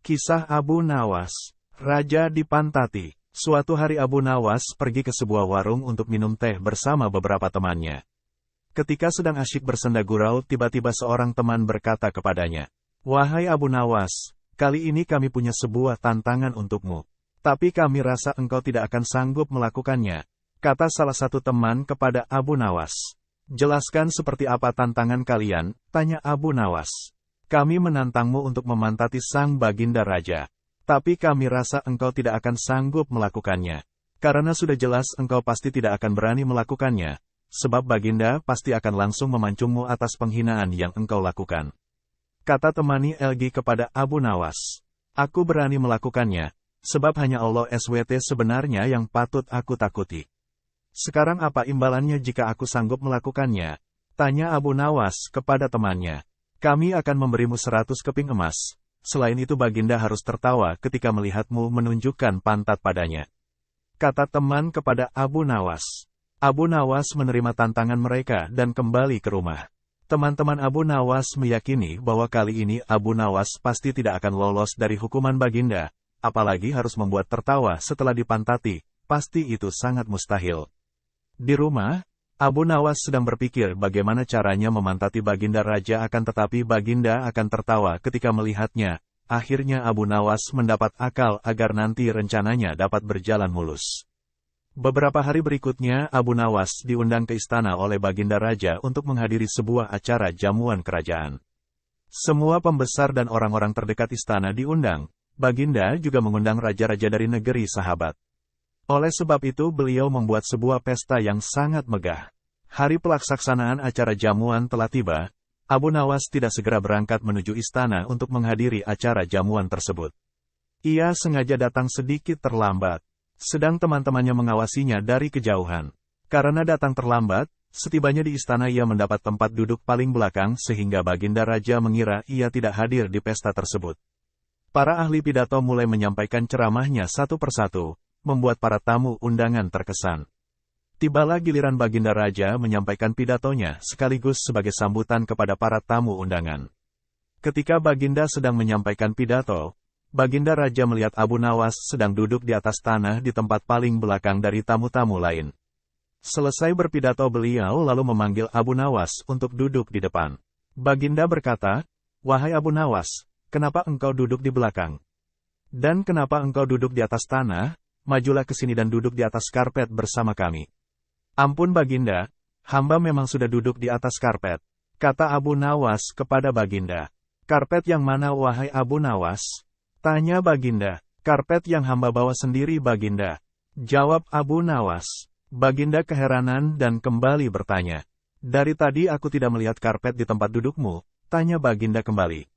Kisah Abu Nawas, Raja di Pantati. Suatu hari Abu Nawas pergi ke sebuah warung untuk minum teh bersama beberapa temannya. Ketika sedang asyik bersenda gurau, tiba-tiba seorang teman berkata kepadanya, "Wahai Abu Nawas, kali ini kami punya sebuah tantangan untukmu. Tapi kami rasa engkau tidak akan sanggup melakukannya," kata salah satu teman kepada Abu Nawas. "Jelaskan seperti apa tantangan kalian," tanya Abu Nawas. "Kami menantangmu untuk memantati sang baginda raja. Tapi kami rasa engkau tidak akan sanggup melakukannya. Karena sudah jelas engkau pasti tidak akan berani melakukannya. Sebab baginda pasti akan langsung memancungmu atas penghinaan yang engkau lakukan." Kata temani LG kepada Abu Nawas, "Aku berani melakukannya, sebab hanya Allah SWT sebenarnya yang patut aku takuti. Sekarang apa imbalannya jika aku sanggup melakukannya?" tanya Abu Nawas kepada temannya. "Kami akan memberimu 100 keping emas. Selain itu baginda harus tertawa ketika melihatmu menunjukkan pantat padanya," kata teman kepada Abu Nawas. Abu Nawas menerima tantangan mereka dan kembali ke rumah. Teman-teman Abu Nawas meyakini bahwa kali ini Abu Nawas pasti tidak akan lolos dari hukuman baginda, apalagi harus membuat tertawa setelah dipantati, pasti itu sangat mustahil. Di rumah, Abu Nawas sedang berpikir bagaimana caranya memantati baginda raja, akan tetapi baginda akan tertawa ketika melihatnya. Akhirnya Abu Nawas mendapat akal agar nanti rencananya dapat berjalan mulus. Beberapa hari berikutnya Abu Nawas diundang ke istana oleh baginda raja untuk menghadiri sebuah acara jamuan kerajaan. Semua pembesar dan orang-orang terdekat istana diundang. Baginda juga mengundang raja-raja dari negeri sahabat. Oleh sebab itu beliau membuat sebuah pesta yang sangat megah. Hari pelaksanaan acara jamuan telah tiba. Abu Nawas tidak segera berangkat menuju istana untuk menghadiri acara jamuan tersebut. Ia sengaja datang sedikit terlambat, sedang teman-temannya mengawasinya dari kejauhan. Karena datang terlambat, setibanya di istana ia mendapat tempat duduk paling belakang sehingga baginda raja mengira ia tidak hadir di pesta tersebut. Para ahli pidato mulai menyampaikan ceramahnya satu persatu, membuat para tamu undangan terkesan. Tibalah giliran baginda raja menyampaikan pidatonya sekaligus sebagai sambutan kepada para tamu undangan. Ketika baginda sedang menyampaikan pidato, baginda raja melihat Abu Nawas sedang duduk di atas tanah di tempat paling belakang dari tamu-tamu lain. Selesai berpidato beliau lalu memanggil Abu Nawas untuk duduk di depan. Baginda berkata, "Wahai Abu Nawas, kenapa engkau duduk di belakang? Dan kenapa engkau duduk di atas tanah? Majulah ke sini dan duduk di atas karpet bersama kami." "Ampun baginda, hamba memang sudah duduk di atas karpet," kata Abu Nawas kepada baginda. "Karpet yang mana wahai Abu Nawas?" tanya baginda. "Karpet yang hamba bawa sendiri baginda," jawab Abu Nawas. Baginda keheranan dan kembali bertanya, "Dari tadi aku tidak melihat karpet di tempat dudukmu," tanya baginda kembali.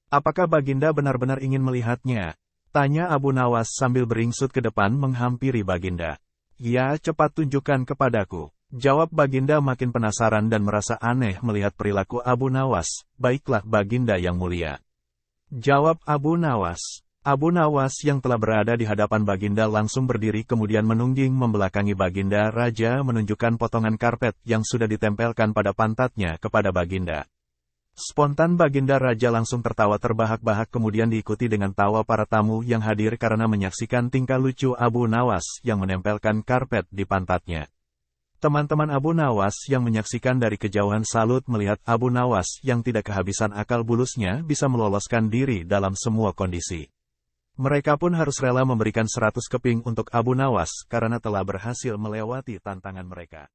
"Apakah baginda benar-benar ingin melihatnya?" tanya Abu Nawas sambil beringsut ke depan menghampiri baginda. "Ya, cepat tunjukkan kepadaku," jawab baginda makin penasaran dan merasa aneh melihat perilaku Abu Nawas. "Baiklah baginda yang mulia," jawab Abu Nawas. Abu Nawas yang telah berada di hadapan baginda langsung berdiri kemudian menungging membelakangi baginda raja menunjukkan potongan karpet yang sudah ditempelkan pada pantatnya kepada baginda. Spontan baginda raja langsung tertawa terbahak-bahak kemudian diikuti dengan tawa para tamu yang hadir karena menyaksikan tingkah lucu Abu Nawas yang menempelkan karpet di pantatnya. Teman-teman Abu Nawas yang menyaksikan dari kejauhan salut melihat Abu Nawas yang tidak kehabisan akal bulusnya bisa meloloskan diri dalam semua kondisi. Mereka pun harus rela memberikan 100 keping untuk Abu Nawas karena telah berhasil melewati tantangan mereka.